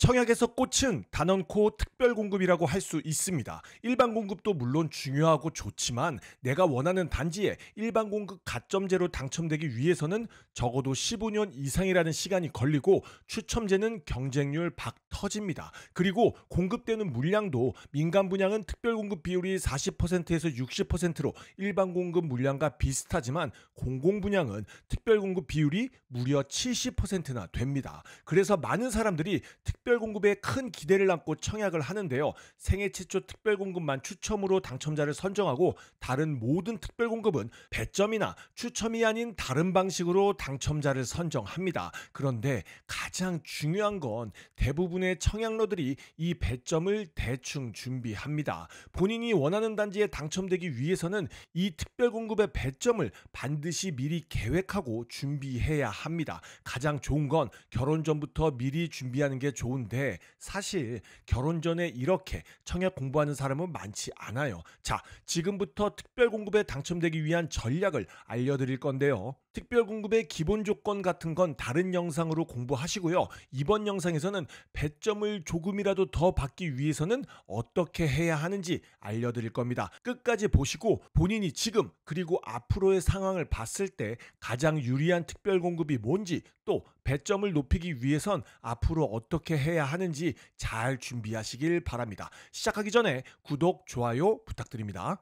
청약에서 꽃은 단언코 특별 공급이라고 할 수 있습니다. 일반 공급도 물론 중요하고 좋지만 내가 원하는 단지에 일반 공급 가점제로 당첨되기 위해서는 적어도 15년 이상이라는 시간이 걸리고 추첨제는 경쟁률 박 터집니다. 그리고 공급되는 물량도 민간 분양은 특별 공급 비율이 40%에서 60%로 일반 공급 물량과 비슷하지만 공공 분양은 특별 공급 비율이 무려 70%나 됩니다. 그래서 많은 사람들이 특별 공급에 큰 기대를 안고 청약을 하는데요. 생애 최초 특별 공급만 추첨으로 당첨자를 선정하고 다른 모든 특별 공급은 배점이나 추첨이 아닌 다른 방식으로 당첨자를 선정합니다. 그런데 가장 중요한 건 대부분의 청약러들이 이 배점을 대충 준비합니다. 본인이 원하는 단지에 당첨되기 위해서는 이 특별 공급의 배점을 반드시 미리 계획하고 준비해야 합니다. 가장 좋은 건 결혼 전부터 미리 준비하는 게 좋은데 사실 결혼 전에 이렇게 청약 공부하는 사람은 많지 않아요. 자, 지금부터 특별 공급에 당첨되기 위한 전략을 알려드릴 건데요. 특별 공급의 기본 조건 같은 건 다른 영상으로 공부하시고요. 이번 영상에서는 배점을 조금이라도 더 받기 위해서는 어떻게 해야 하는지 알려드릴 겁니다. 끝까지 보시고 본인이 지금 그리고 앞으로의 상황을 봤을 때 가장 유리한 특별 공급이 뭔지 또 배점을 높이기 위해선 앞으로 어떻게 해야 하는지 잘 준비하시길 바랍니다. 시작하기 전에 구독, 좋아요 부탁드립니다.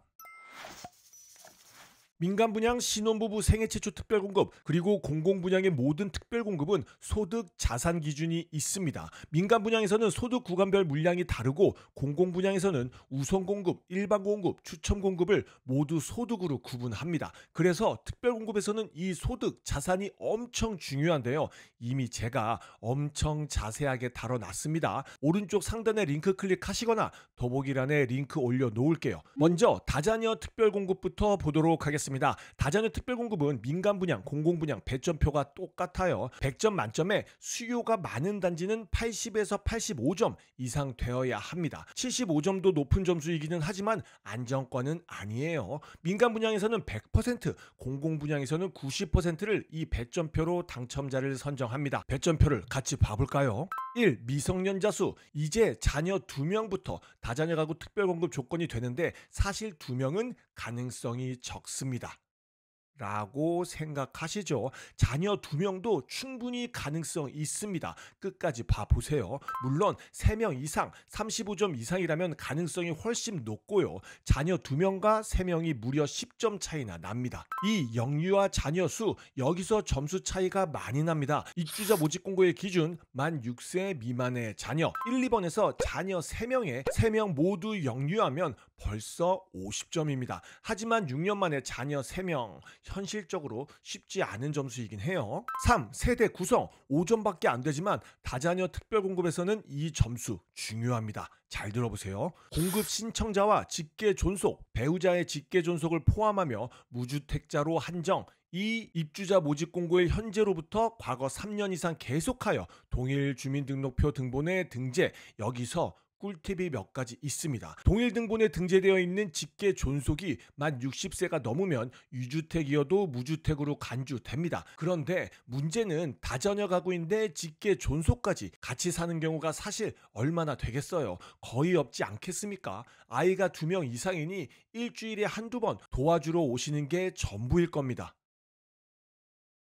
민간 분양, 신혼부부 생애 최초 특별 공급, 그리고 공공 분양의 모든 특별 공급은 소득 자산 기준이 있습니다. 민간 분양에서는 소득 구간별 물량이 다르고 공공 분양에서는 우선 공급, 일반 공급, 추첨 공급을 모두 소득으로 구분합니다. 그래서 특별 공급에서는 이 소득 자산이 엄청 중요한데요. 이미 제가 엄청 자세하게 다뤄놨습니다. 오른쪽 상단에 링크 클릭하시거나 더보기란에 링크 올려 놓을게요. 먼저 다자녀 특별 공급부터 보도록 하겠습니다. 다자녀 특별 공급은 민간 분양, 공공 분양 배점표가 똑같아요. 100점 만점에 수요가 많은 단지는 80에서 85점 이상 되어야 합니다. 75점도 높은 점수이기는 하지만 안정권은 아니에요. 민간 분양에서는 100%, 공공 분양에서는 90%를 이 배점표로 당첨자를 선정합니다. 배점표를 같이 봐볼까요? 1. 미성년자 수. 이제 자녀 2명부터 다자녀 가구 특별 공급 조건이 되는데 사실 2명은 가능성이 적습니다. 라고 생각하시죠. 자녀 2명도 충분히 가능성 있습니다. 끝까지 봐보세요. 물론 3명 이상, 35점 이상이라면 가능성이 훨씬 높고요. 자녀 2명과 3명이 무려 10점 차이나 납니다. 이 영유아 자녀 수, 여기서 점수 차이가 많이 납니다. 입주자 모집 공고의 기준 만 6세 미만의 자녀 1, 2번에서 자녀 3명에 3명 모두 영유아면 벌써 50점입니다. 하지만 6년 만에 자녀 3명 현실적으로 쉽지 않은 점수이긴 해요. 3. 세대 구성 5점밖에 안 되지만 다자녀 특별 공급에서는 이 점수 중요합니다. 잘 들어보세요. 공급 신청자와 직계 존속, 배우자의 직계 존속을 포함하며 무주택자로 한정, 이 입주자 모집 공고일 현재로부터 과거 3년 이상 계속하여 동일 주민등록표 등본에 등재, 여기서 꿀팁이 몇 가지 있습니다. 동일 등본에 등재되어 있는 직계 존속이 만 60세가 넘으면 유주택이어도 무주택으로 간주됩니다. 그런데 문제는 다자녀 가구인데 직계 존속까지 같이 사는 경우가 사실 얼마나 되겠어요? 거의 없지 않겠습니까? 아이가 2명 이상이니 일주일에 한두 번 도와주러 오시는 게 전부일 겁니다.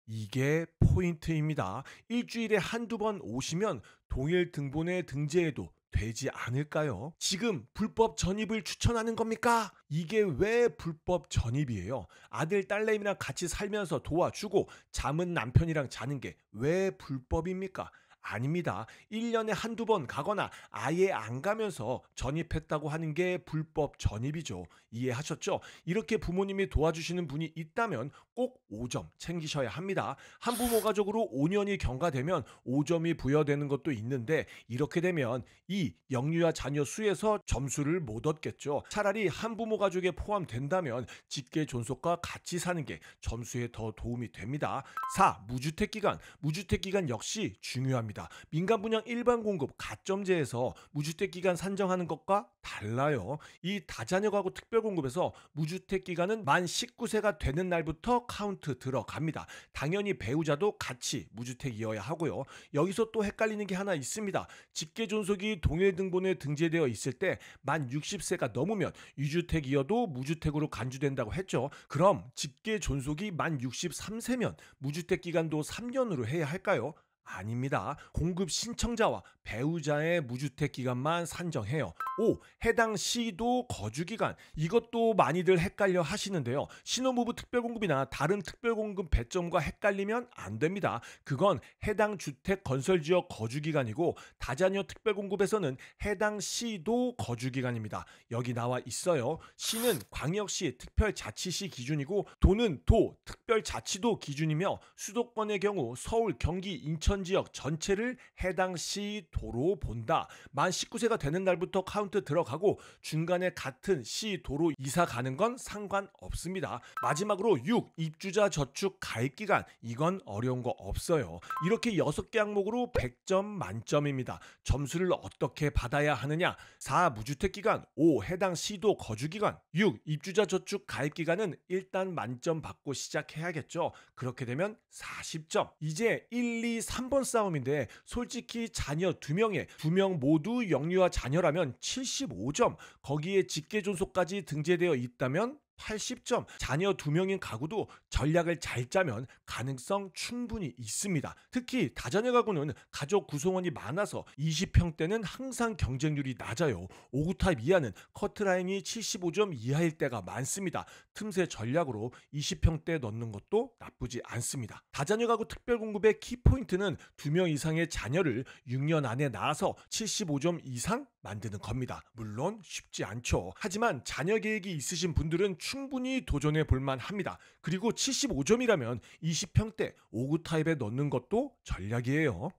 이게 포인트입니다. 일주일에 한두 번 오시면 동일 등본에 등재해도 되지 않을까요? 지금 불법 전입을 추천하는 겁니까? 이게 왜 불법 전입이에요? 아들, 딸내미랑 같이 살면서 도와주고 잠은 남편이랑 자는 게 왜 불법입니까? 아닙니다. 1년에 한두 번 가거나 아예 안 가면서 전입했다고 하는 게 불법 전입이죠. 이해하셨죠? 이렇게 부모님이 도와주시는 분이 있다면 꼭 5점 챙기셔야 합니다. 한부모 가족으로 5년이 경과되면 5점이 부여되는 것도 있는데 이렇게 되면 이 영유아 자녀 수에서 점수를 못 얻겠죠. 차라리 한부모 가족에 포함된다면 직계 존속과 같이 사는 게 점수에 더 도움이 됩니다. 4. 무주택 기간. 무주택 기간 역시 중요합니다. 합니다. 민간 분양 일반 공급 가점제에서 무주택 기간 산정하는 것과 달라요. 이 다자녀 가구 특별 공급에서 무주택 기간은 만 19세가 되는 날부터 카운트 들어갑니다. 당연히 배우자도 같이 무주택이어야 하고요. 여기서 또 헷갈리는 게 하나 있습니다. 직계 존속이 동일 등본에 등재되어 있을 때 만 60세가 넘으면 유주택이어도 무주택으로 간주된다고 했죠. 그럼 직계 존속이 만 63세면 무주택 기간도 3년으로 해야 할까요? 아닙니다. 공급 신청자와 배우자의 무주택 기간만 산정해요. 5. 해당 시도 거주 기간. 이것도 많이들 헷갈려 하시는데요. 신혼부부 특별공급이나 다른 특별공급 배점과 헷갈리면 안 됩니다. 그건 해당 주택 건설지역 거주 기간이고 다자녀 특별공급에서는 해당 시도 거주 기간입니다. 여기 나와 있어요. 시는 광역시 특별자치시 기준이고 도는 도 특별자치도 기준이며 수도권의 경우 서울, 경기, 인천 지역 전체를 해당 시 도로 본다. 만 19세가 되는 날부터 카운트 들어가고 중간에 같은 시 도로 이사 가는 건 상관없습니다. 마지막으로 6. 입주자 저축 가입 기간. 이건 어려운 거 없어요. 이렇게 6개 항목으로 100점 만점입니다. 점수를 어떻게 받아야 하느냐? 4. 무주택 기간. 5. 해당 시도 거주 기간. 6. 입주자 저축 가입 기간은 일단 만점 받고 시작해야겠죠. 그렇게 되면 40점. 이제 1, 2, 3번 싸움인데 솔직히 자녀 2명에 2명 모두 영유아 자녀라면 75점, 거기에 직계 존속까지 등재되어 있다면 80점. 자녀 2명인 가구도 전략을 잘 짜면 가능성 충분히 있습니다. 특히 다자녀 가구는 가족 구성원이 많아서 20평대는 항상 경쟁률이 낮아요. 5구 타입 이하는 커트라인이 75점 이하일 때가 많습니다. 틈새 전략으로 20평대 넣는 것도 나쁘지 않습니다. 다자녀 가구 특별공급의 키포인트는 2명 이상의 자녀를 6년 안에 낳아서 75점 이상 만드는 겁니다. 물론 쉽지 않죠. 하지만 자녀 계획이 있으신 분들은 충분히 도전해 볼만 합니다. 그리고 75점이라면 20평대 5구 타입에 넣는 것도 전략이에요.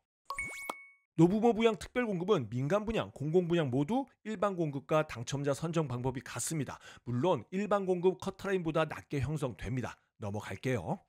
노부모 부양 특별공급은 민간 분양, 공공 분양 모두 일반 공급과 당첨자 선정 방법이 같습니다. 물론 일반 공급 커트라인보다 낮게 형성됩니다. 넘어갈게요.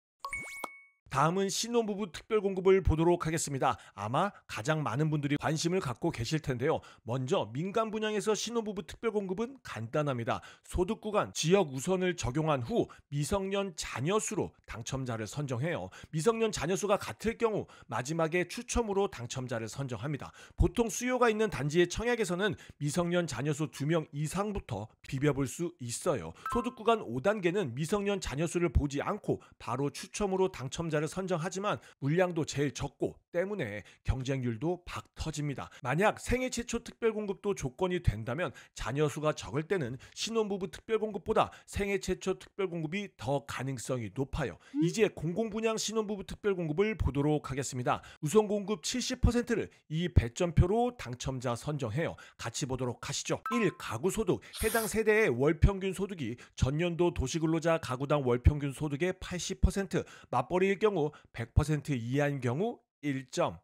다음은 신혼부부 특별공급을 보도록 하겠습니다. 아마 가장 많은 분들이 관심을 갖고 계실 텐데요. 먼저 민간 분양에서 신혼부부 특별공급은 간단합니다. 소득구간, 지역 우선을 적용한 후 미성년 자녀 수로 당첨자를 선정해요. 미성년 자녀 수가 같을 경우 마지막에 추첨으로 당첨자를 선정합니다. 보통 수요가 있는 단지의 청약에서는 미성년 자녀 수 2명 이상부터 비벼볼 수 있어요. 소득구간 5단계는 미성년 자녀 수를 보지 않고 바로 추첨으로 당첨자를 선정하지만 물량도 제일 적고 때문에 경쟁률도 박 터집니다. 만약 생애 최초 특별공급도 조건이 된다면 자녀 수가 적을 때는 신혼부부 특별공급보다 생애 최초 특별공급이 더 가능성이 높아요. 이제 공공분양 신혼부부 특별공급을 보도록 하겠습니다. 우선 공급 70%를 이 배점표로 당첨자 선정해요. 같이 보도록 하시죠. 1. 가구소득. 해당 세대의 월평균 소득이 전년도 도시근로자 가구당 월평균 소득의 80%, 맞벌이일 경우 100% 이하인 경우 1점. 2.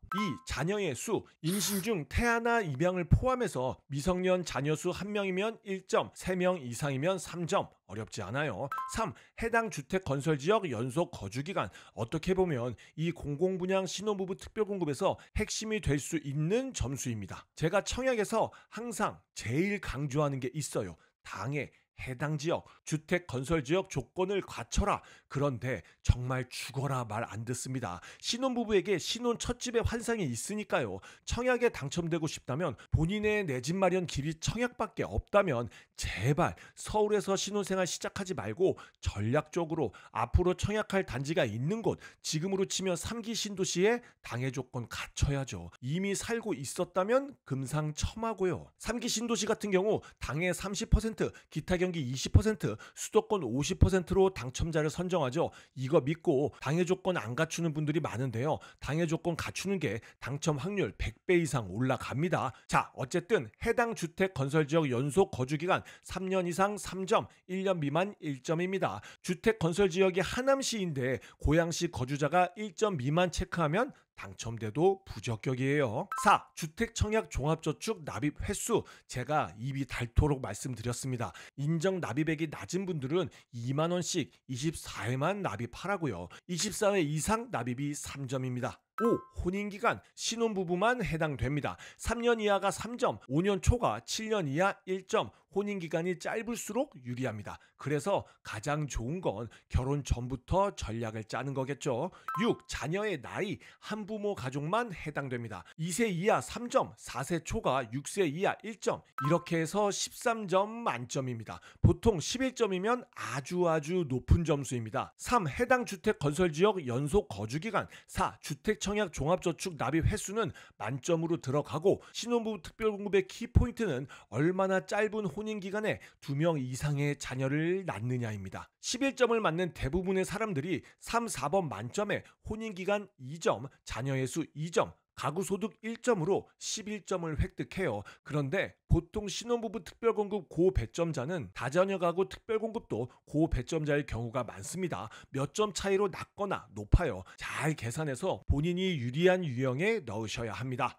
자녀의 수. 임신 중 태아나 입양을 포함해서 미성년 자녀 수 1명이면 1점, 3명 이상이면 3점. 어렵지 않아요. 3. 해당 주택 건설 지역 연속 거주 기간. 어떻게 보면 이 공공분양 신혼부부 특별공급에서 핵심이 될 수 있는 점수입니다. 제가 청약에서 항상 제일 강조하는 게 있어요. 당해 해당 지역, 주택 건설 지역 조건을 갖춰라. 그런데 정말 죽어라 말 안 듣습니다. 신혼부부에게 신혼 첫 집의 환상이 있으니까요. 청약에 당첨되고 싶다면 본인의 내 집 마련 길이 청약밖에 없다면 제발 서울에서 신혼생활 시작하지 말고 전략적으로 앞으로 청약할 단지가 있는 곳, 지금으로 치면 3기 신도시에 당해 조건 갖춰야죠. 이미 살고 있었다면 금상첨화고요. 3기 신도시 같은 경우 당해 30%, 기타 경기 20%, 수도권 50%로 당첨자를 선정하죠. 이거 믿고 당해 조건 안 갖추는 분들이 많은데요. 당해 조건 갖추는 게 당첨 확률 100배 이상 올라갑니다. 자, 어쨌든 해당 주택 건설 지역 연속 거주 기간 3년 이상 3점, 1년 미만 1점입니다. 주택 건설 지역이 하남시인데 고양시 거주자가 1점 미만 체크하면 당첨돼도 부적격이에요. 4. 주택 청약 종합저축 납입 횟수. 제가 입이 닳도록 말씀드렸습니다. 인정 납입액이 낮은 분들은 2만원씩 24회만 납입하라고요. 24회 이상 납입이 3점입니다. 5. 혼인기간 신혼부부만 해당됩니다. 3년 이하가 3점, 5년 초과 7년 이하 1점, 혼인기간이 짧을수록 유리합니다. 그래서 가장 좋은 건 결혼 전부터 전략을 짜는 거겠죠. 6. 자녀의 나이 한부모 가족만 해당됩니다. 2세 이하 3점, 4세 초과 6세 이하 1점, 이렇게 해서 13점 만점입니다. 보통 11점이면 아주 높은 점수입니다. 3. 해당 주택 건설지역 연속 거주기간. 4. 주택 청약 종합저축 납입 횟수는 만점으로 들어가고, 신혼부부 특별공급의 키포인트는 얼마나 짧은 혼인기간에 2명 이상의 자녀를 낳느냐입니다. 11점을 맞는 대부분의 사람들이 3, 4번 만점에 혼인기간 2점, 자녀의 수 2점, 가구소득 1점으로 11점을 획득해요. 그런데 보통 신혼부부 특별공급 고배점자는 다자녀 가구 특별공급도 고배점자일 경우가 많습니다. 몇 점 차이로 낮거나 높아요. 잘 계산해서 본인이 유리한 유형에 넣으셔야 합니다.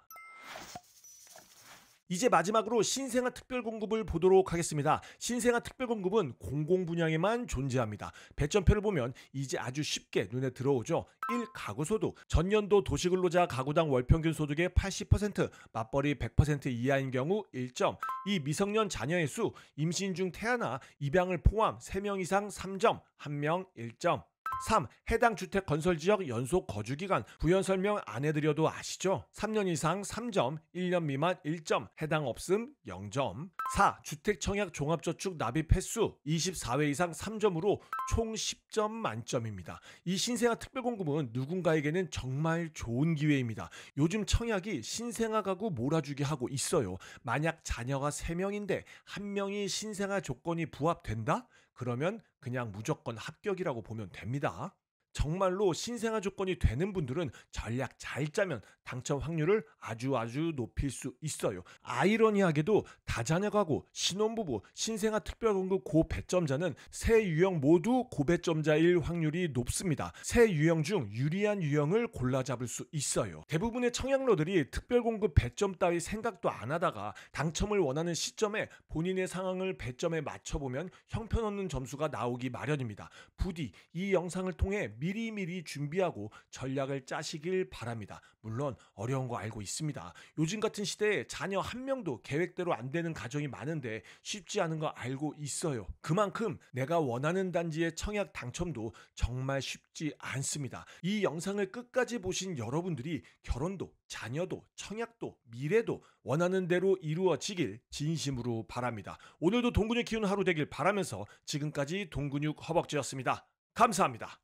이제 마지막으로 신생아 특별공급을 보도록 하겠습니다. 신생아 특별공급은 공공분양에만 존재합니다. 배점표를 보면 이제 아주 쉽게 눈에 들어오죠. 1. 가구소득. 전년도 도시근로자 가구당 월평균 소득의 80%, 맞벌이 100% 이하인 경우 1점. 2. 미성년 자녀의 수. 임신 중 태아나 입양을 포함 3명 이상 3점, 1명 1점. 3. 해당 주택 건설지역 연속 거주기간. 부연 설명 안 해드려도 아시죠? 3년 이상 3점, 1년 미만 1점, 해당 없음 0점. 4. 주택 청약 종합저축 납입 횟수 24회 이상 3점으로 총 10점 만점입니다. 이 신생아 특별공급은 누군가에게는 정말 좋은 기회입니다. 요즘 청약이 신생아 가구 몰아주기 하고 있어요. 만약 자녀가 3명인데 1명이 신생아 조건이 부합된다? 그러면 그냥 무조건 합격이라고 보면 됩니다. 정말로 신생아 조건이 되는 분들은 전략 잘 짜면 당첨 확률을 아주 높일 수 있어요. 아이러니하게도 다자녀 가구, 신혼부부, 신생아 특별공급 고배점자는 세 유형 모두 고배점자일 확률이 높습니다. 세 유형 중 유리한 유형을 골라 잡을 수 있어요. 대부분의 청약러들이 특별공급 배점 따위 생각도 안 하다가 당첨을 원하는 시점에 본인의 상황을 배점에 맞춰보면 형편없는 점수가 나오기 마련입니다. 부디 이 영상을 통해 미리미리 준비하고 전략을 짜시길 바랍니다. 물론 어려운 거 알고 있습니다. 요즘 같은 시대에 자녀 한 명도 계획대로 안 되는 가정이 많은데 쉽지 않은 거 알고 있어요. 그만큼 내가 원하는 단지의 청약 당첨도 정말 쉽지 않습니다. 이 영상을 끝까지 보신 여러분들이 결혼도, 자녀도, 청약도, 미래도 원하는 대로 이루어지길 진심으로 바랍니다. 오늘도 동근육 키우는 하루 되길 바라면서 지금까지 동근육 허벅지였습니다. 감사합니다.